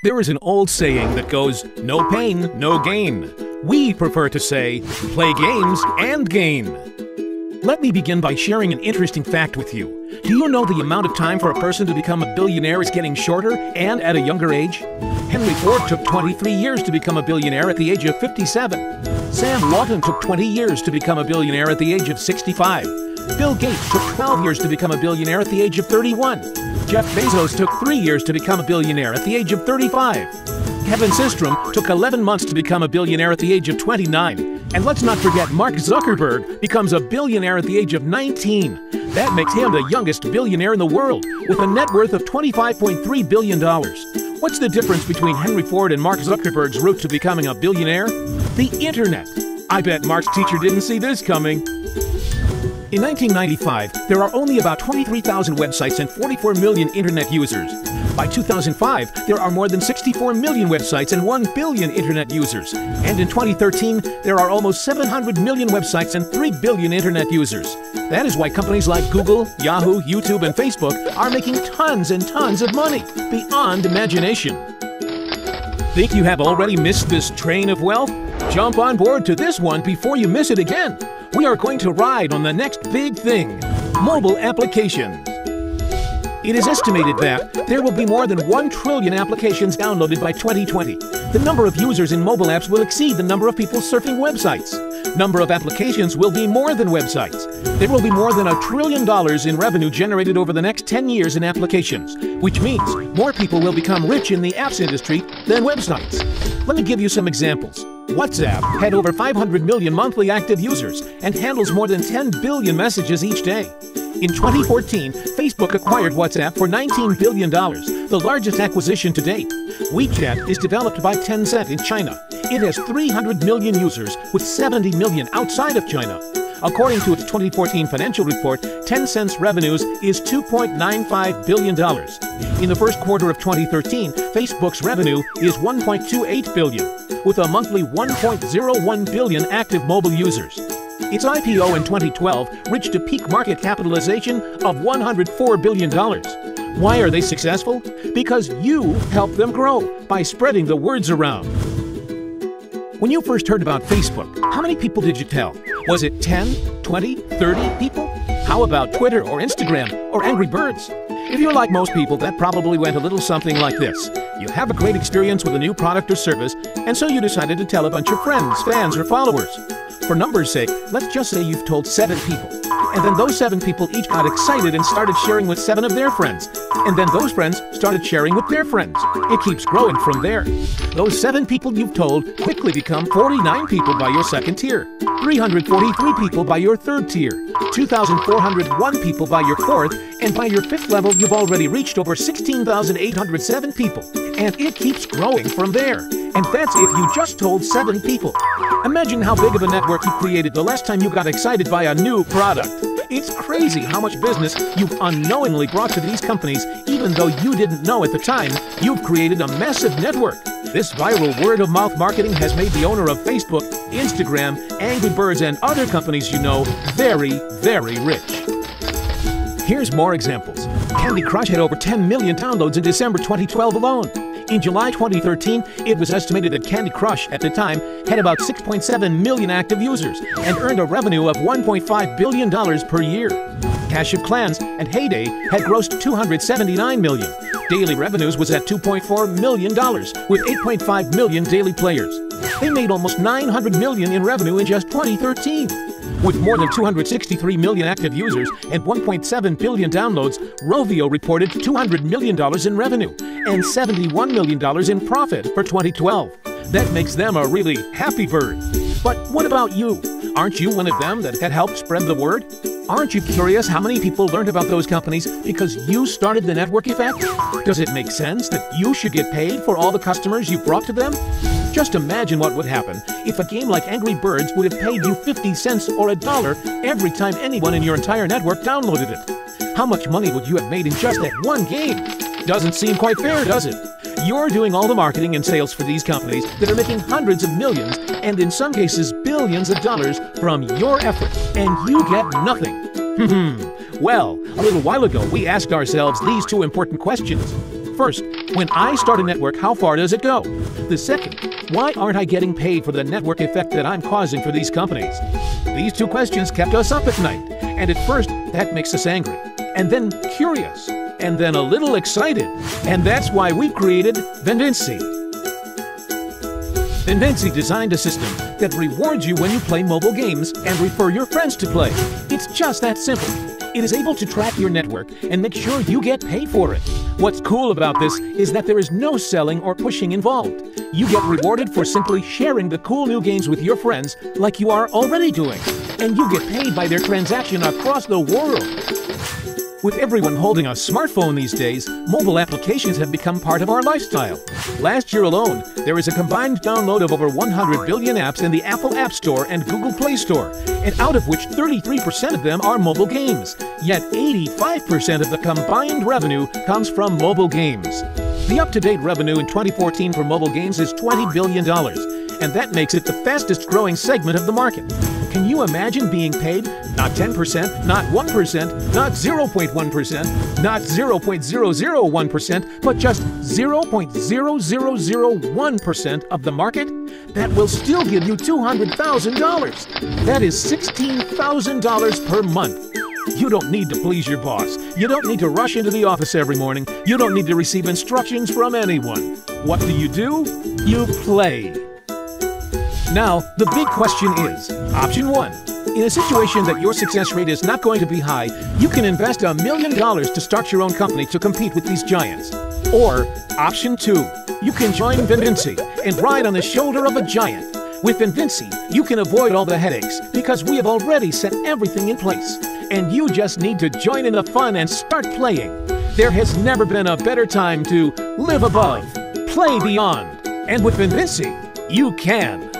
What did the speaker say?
There is an old saying that goes, no pain, no gain. We prefer to say, play games and gain. Let me begin by sharing an interesting fact with you. Do you know the amount of time for a person to become a billionaire is getting shorter and at a younger age? Henry Ford took 23 years to become a billionaire at the age of 57. Sam Walton took 20 years to become a billionaire at the age of 65. Bill Gates took 12 years to become a billionaire at the age of 31. Jeff Bezos took 3 years to become a billionaire at the age of 35. Kevin Systrom took 11 months to become a billionaire at the age of 29. And let's not forget Mark Zuckerberg becomes a billionaire at the age of 19. That makes him the youngest billionaire in the world, with a net worth of $25.3 billion. What's the difference between Henry Ford and Mark Zuckerberg's route to becoming a billionaire? The internet. I bet Mark's teacher didn't see this coming. In 1995, there are only about 23,000 websites and 44 million internet users. By 2005, there are more than 64 million websites and 1 billion internet users. And in 2013, there are almost 700 million websites and 3 billion internet users. That is why companies like Google, Yahoo, YouTube, and Facebook are making tons and tons of money, beyond imagination. Think you have already missed this train of wealth? Jump on board to this one before you miss it again. We are going to ride on the next big thing, mobile applications. It is estimated that there will be more than 1 trillion applications downloaded by 2020. The number of users in mobile apps will exceed the number of people surfing websites. Number of applications will be more than websites. There will be more than $1 trillion in revenue generated over the next 10 years in applications, which means more people will become rich in the apps industry than websites. Let me give you some examples. WhatsApp had over 500 million monthly active users and handles more than 10 billion messages each day. In 2014, Facebook acquired WhatsApp for $19 billion, the largest acquisition to date. WeChat is developed by Tencent in China. It has 300 million users, with 70 million outside of China. According to its 2014 financial report, Tencent's revenues is $2.95 billion. In the first quarter of 2013, Facebook's revenue is $1.28 billion, with a monthly 1.01 billion active mobile users. Its IPO in 2012 reached a peak market capitalization of $104 billion. Why are they successful? Because you helped them grow by spreading the words around. When you first heard about Facebook, how many people did you tell? Was it 10, 20, 30 people? How about Twitter or Instagram or Angry Birds? If you're like most people, that probably went a little something like this. You have a great experience with a new product or service, and so you decided to tell a bunch of friends, fans, or followers. For numbers' sake, let's just say you've told 7 people. And then those 7 people each got excited and started sharing with 7 of their friends. And then those friends started sharing with their friends. It keeps growing from there. Those 7 people you've told quickly become 49 people by your second tier, 343 people by your third tier, 2,401 people by your fourth, and by your 5th level you've already reached over 16,807 people. And it keeps growing from there. And that's if you just told 7 people. Imagine how big of a network you created the last time you got excited by a new product. It's crazy how much business you've unknowingly brought to these companies, even though you didn't know at the time. You've created a massive network. This viral word-of-mouth marketing has made the owner of Facebook, Instagram, Angry Birds, and other companies you know very, very rich. Here's more examples. Candy Crush had over 10 million downloads in December 2012 alone. In July 2013, it was estimated that Candy Crush, at the time, had about 6.7 million active users and earned a revenue of $1.5 billion per year. Clash of Clans and Heyday had grossed $279 million. Daily revenues was at $2.4 million, with 8.5 million daily players. They made almost $900 million in revenue in just 2013. With more than 263 million active users and 1.7 billion downloads, Rovio reported $200 million in revenue and $71 million in profit for 2012. That makes them a really happy bird. But what about you? Aren't you one of them that had helped spread the word? Aren't you curious how many people learned about those companies because you started the network effect? Does it make sense that you should get paid for all the customers you brought to them? Just imagine what would happen if a game like Angry Birds would have paid you 50 cents or $1 every time anyone in your entire network downloaded it. How much money would you have made in just that one game? Doesn't seem quite fair, does it? You're doing all the marketing and sales for these companies that are making hundreds of millions and in some cases billions of dollars from your effort, and you get nothing. Well, a little while ago we asked ourselves these 2 important questions. First, When I start a network, how far does it go? The second, why aren't I getting paid for the network effect that I'm causing for these companies? These two questions kept us up at night, and at first, that makes us angry, and then curious, and then a little excited, and that's why we created Venvici. Venvici designed a system that rewards you when you play mobile games and refer your friends to play. It's just that simple. It is able to track your network and make sure you get paid for it. What's cool about this is that there is no selling or pushing involved. You get rewarded for simply sharing the cool new games with your friends like you are already doing. And you get paid by their transaction across the world. With everyone holding a smartphone these days, mobile applications have become part of our lifestyle. Last year alone, there is a combined download of over 100 billion apps in the Apple App Store and Google Play Store, and out of which 33% of them are mobile games. Yet 85% of the combined revenue comes from mobile games. The up-to-date revenue in 2014 for mobile games is $20 billion, and that makes it the fastest growing segment of the market. Can you imagine being paid not 10%, not 1%, not 0.1%, not 0.001%, but just 0.0001% of the market? That will still give you $200,000. That is $16,000 per month. You don't need to please your boss. You don't need to rush into the office every morning. You don't need to receive instructions from anyone. What do? You play. Now, the big question is, option 1. In a situation that your success rate is not going to be high, you can invest $1 million to start your own company to compete with these giants. Or, option 2. You can join Venvici and ride on the shoulder of a giant. With Venvici, you can avoid all the headaches because we have already set everything in place. And you just need to join in the fun and start playing. There has never been a better time to live above, play beyond. And with Venvici, you can.